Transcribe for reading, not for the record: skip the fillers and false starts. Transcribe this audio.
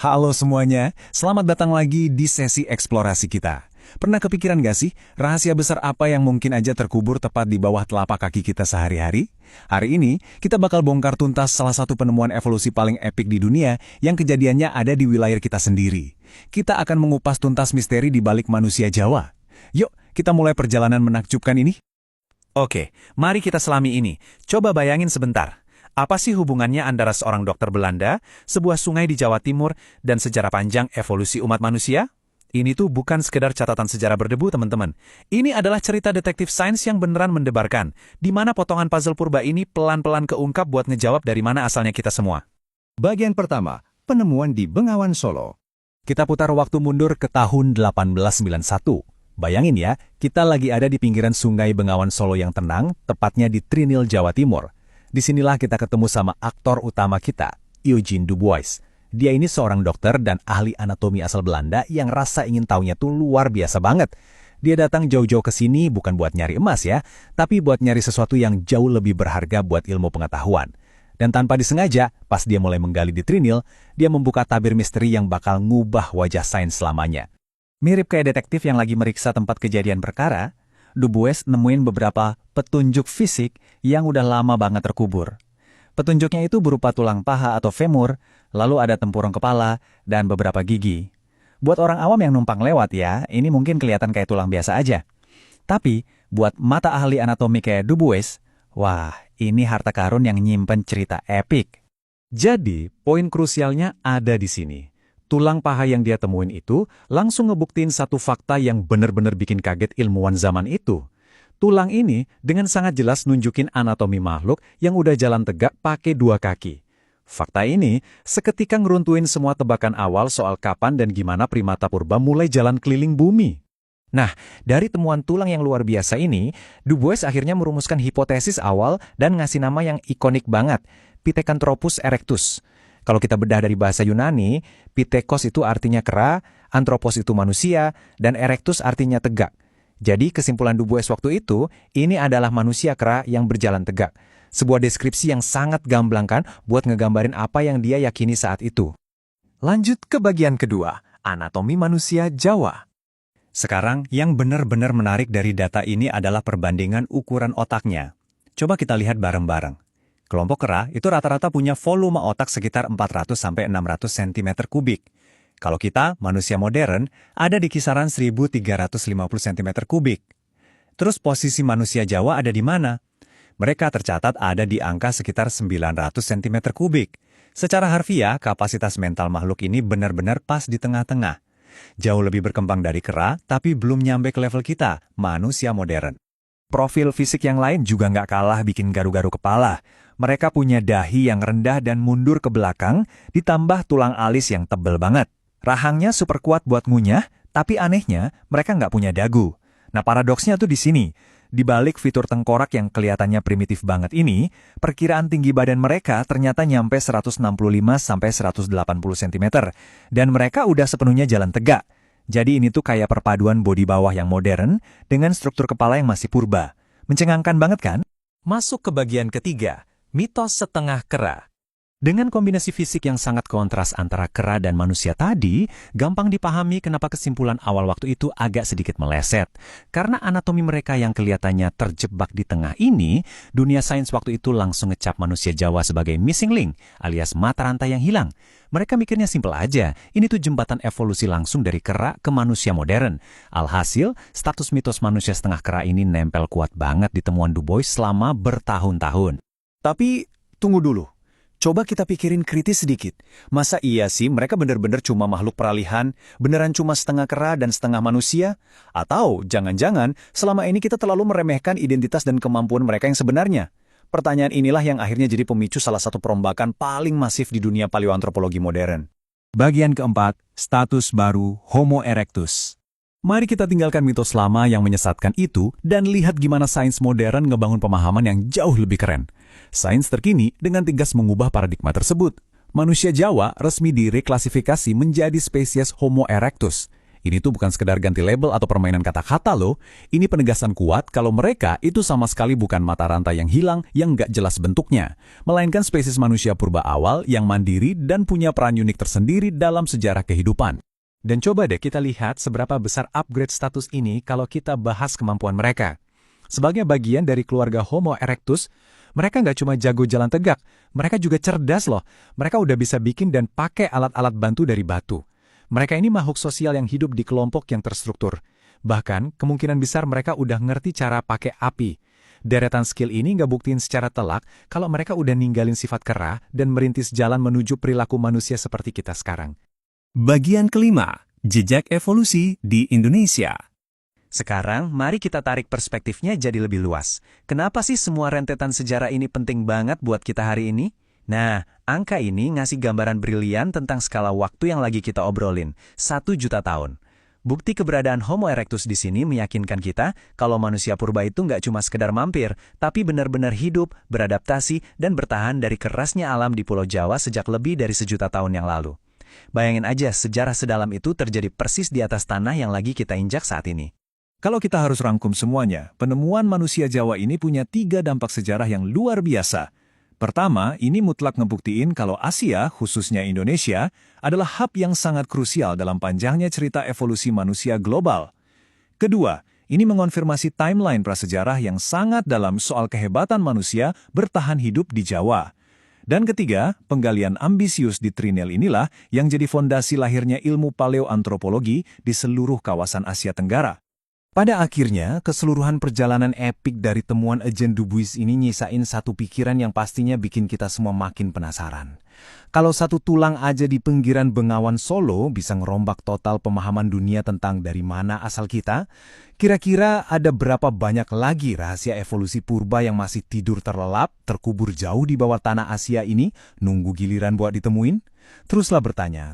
Halo semuanya, selamat datang lagi di sesi eksplorasi kita. Pernah kepikiran gak sih, rahasia besar apa yang mungkin aja terkubur tepat di bawah telapak kaki kita sehari-hari? Hari ini, kita bakal bongkar tuntas salah satu penemuan evolusi paling epik di dunia yang kejadiannya ada di wilayah kita sendiri. Kita akan mengupas tuntas misteri di balik manusia Jawa. Yuk, kita mulai perjalanan menakjubkan ini. Oke, mari kita selami ini. Coba bayangin sebentar. Apa sih hubungannya antara seorang dokter Belanda, sebuah sungai di Jawa Timur, dan sejarah panjang evolusi umat manusia? Ini tuh bukan sekedar catatan sejarah berdebu, teman-teman. Ini adalah cerita detektif sains yang beneran mendebarkan, di mana potongan puzzle purba ini pelan-pelan keungkap buat ngejawab dari mana asalnya kita semua. Bagian pertama, penemuan di Bengawan Solo. Kita putar waktu mundur ke tahun 1891. Bayangin ya, kita lagi ada di pinggiran sungai Bengawan Solo yang tenang, tepatnya di Trinil, Jawa Timur. Disinilah kita ketemu sama aktor utama kita, Eugene Dubois. Dia ini seorang dokter dan ahli anatomi asal Belanda yang rasa ingin taunya tuh luar biasa banget. Dia datang jauh-jauh ke sini bukan buat nyari emas ya, tapi buat nyari sesuatu yang jauh lebih berharga buat ilmu pengetahuan. Dan tanpa disengaja, pas dia mulai menggali di Trinil, dia membuka tabir misteri yang bakal ngubah wajah sains selamanya. Mirip kayak detektif yang lagi meriksa tempat kejadian perkara, Dubois nemuin beberapa petunjuk fisik yang udah lama banget terkubur. Petunjuknya itu berupa tulang paha atau femur, lalu ada tempurung kepala, dan beberapa gigi. Buat orang awam yang numpang lewat ya, ini mungkin kelihatan kayak tulang biasa aja. Tapi, buat mata ahli anatomi kayak Dubois, wah, ini harta karun yang nyimpen cerita epik. Jadi, poin krusialnya ada di sini. Tulang paha yang dia temuin itu langsung ngebuktiin satu fakta yang benar-benar bikin kaget ilmuwan zaman itu. Tulang ini dengan sangat jelas nunjukin anatomi makhluk yang udah jalan tegak pakai dua kaki. Fakta ini seketika ngeruntuhin semua tebakan awal soal kapan dan gimana primata purba mulai jalan keliling bumi. Nah, dari temuan tulang yang luar biasa ini, Dubois akhirnya merumuskan hipotesis awal dan ngasih nama yang ikonik banget, Pithecanthropus erectus. Kalau kita bedah dari bahasa Yunani, Pitheos itu artinya kera, Anthropos itu manusia, dan erectus artinya tegak. Jadi kesimpulan Dubois waktu itu, ini adalah manusia kera yang berjalan tegak. Sebuah deskripsi yang sangat gamblang kan buat ngegambarin apa yang dia yakini saat itu. Lanjut ke bagian kedua, anatomi manusia Jawa. Sekarang yang benar-benar menarik dari data ini adalah perbandingan ukuran otaknya. Coba kita lihat bareng-bareng. Kelompok kera itu rata-rata punya volume otak sekitar 400-600 cm3. Kalau kita, manusia modern, ada di kisaran 1350 cm3. Terus posisi manusia Jawa ada di mana? Mereka tercatat ada di angka sekitar 900 cm3. Secara harfiah, kapasitas mental makhluk ini benar-benar pas di tengah-tengah. Jauh lebih berkembang dari kera, tapi belum nyampe ke level kita, manusia modern. Profil fisik yang lain juga nggak kalah bikin garu-garu kepala. Mereka punya dahi yang rendah dan mundur ke belakang, ditambah tulang alis yang tebel banget. Rahangnya super kuat buat ngunyah, tapi anehnya mereka nggak punya dagu. Nah paradoksnya tuh di sini. Di balik fitur tengkorak yang kelihatannya primitif banget ini, perkiraan tinggi badan mereka ternyata nyampe 165-180 cm. Dan mereka udah sepenuhnya jalan tegak. Jadi ini tuh kayak perpaduan bodi bawah yang modern dengan struktur kepala yang masih purba. Mencengangkan banget kan? Masuk ke bagian ketiga, mitos setengah kera. Dengan kombinasi fisik yang sangat kontras antara kera dan manusia tadi, gampang dipahami kenapa kesimpulan awal waktu itu agak sedikit meleset. Karena anatomi mereka yang kelihatannya terjebak di tengah ini, dunia sains waktu itu langsung ngecap manusia Jawa sebagai missing link, alias mata rantai yang hilang. Mereka mikirnya simpel aja, ini tuh jembatan evolusi langsung dari kera ke manusia modern. Alhasil, status mitos manusia setengah kera ini nempel kuat banget di temuan Dubois selama bertahun-tahun. Tapi, tunggu dulu. Coba kita pikirin kritis sedikit. Masa iya sih mereka benar-benar cuma makhluk peralihan, beneran cuma setengah kera dan setengah manusia? Atau jangan-jangan selama ini kita terlalu meremehkan identitas dan kemampuan mereka yang sebenarnya? Pertanyaan inilah yang akhirnya jadi pemicu salah satu perombakan paling masif di dunia paleoantropologi modern. Bagian keempat, status baru Homo erectus. Mari kita tinggalkan mitos lama yang menyesatkan itu dan lihat gimana sains modern ngebangun pemahaman yang jauh lebih keren. Sains terkini dengan tegas mengubah paradigma tersebut. Manusia Jawa resmi direklasifikasi menjadi spesies Homo erectus. Ini tuh bukan sekedar ganti label atau permainan kata-kata loh. Ini penegasan kuat kalau mereka itu sama sekali bukan mata rantai yang hilang yang nggak jelas bentuknya, melainkan spesies manusia purba awal yang mandiri dan punya peran unik tersendiri dalam sejarah kehidupan. Dan coba deh kita lihat seberapa besar upgrade status ini kalau kita bahas kemampuan mereka. Sebagai bagian dari keluarga Homo erectus, mereka nggak cuma jago jalan tegak, mereka juga cerdas loh. Mereka udah bisa bikin dan pakai alat-alat bantu dari batu. Mereka ini makhluk sosial yang hidup di kelompok yang terstruktur. Bahkan, kemungkinan besar mereka udah ngerti cara pakai api. Deretan skill ini nggak buktiin secara telak kalau mereka udah ninggalin sifat kera dan merintis jalan menuju perilaku manusia seperti kita sekarang. Bagian kelima, jejak evolusi di Indonesia. Sekarang, mari kita tarik perspektifnya jadi lebih luas. Kenapa sih semua rentetan sejarah ini penting banget buat kita hari ini? Nah, angka ini ngasih gambaran brilian tentang skala waktu yang lagi kita obrolin, 1 juta tahun. Bukti keberadaan Homo erectus di sini meyakinkan kita kalau manusia purba itu nggak cuma sekedar mampir, tapi benar-benar hidup, beradaptasi, dan bertahan dari kerasnya alam di Pulau Jawa sejak lebih dari 1 juta tahun yang lalu. Bayangin aja sejarah sedalam itu terjadi persis di atas tanah yang lagi kita injak saat ini. Kalau kita harus rangkum semuanya, penemuan manusia Jawa ini punya 3 dampak sejarah yang luar biasa. Pertama, ini mutlak ngebuktiin kalau Asia, khususnya Indonesia, adalah hub yang sangat krusial dalam panjangnya cerita evolusi manusia global. Kedua, ini mengonfirmasi timeline prasejarah yang sangat dalam soal kehebatan manusia bertahan hidup di Jawa. Dan ketiga, penggalian ambisius di Trinil inilah yang jadi fondasi lahirnya ilmu paleoantropologi di seluruh kawasan Asia Tenggara. Pada akhirnya, keseluruhan perjalanan epik dari temuan Eugène Dubois ini nyisain satu pikiran yang pastinya bikin kita semua makin penasaran. Kalau satu tulang aja di pinggiran Bengawan Solo bisa ngerombak total pemahaman dunia tentang dari mana asal kita, kira-kira ada berapa banyak lagi rahasia evolusi purba yang masih tidur terlelap, terkubur jauh di bawah tanah Asia ini, nunggu giliran buat ditemuin? Teruslah bertanya,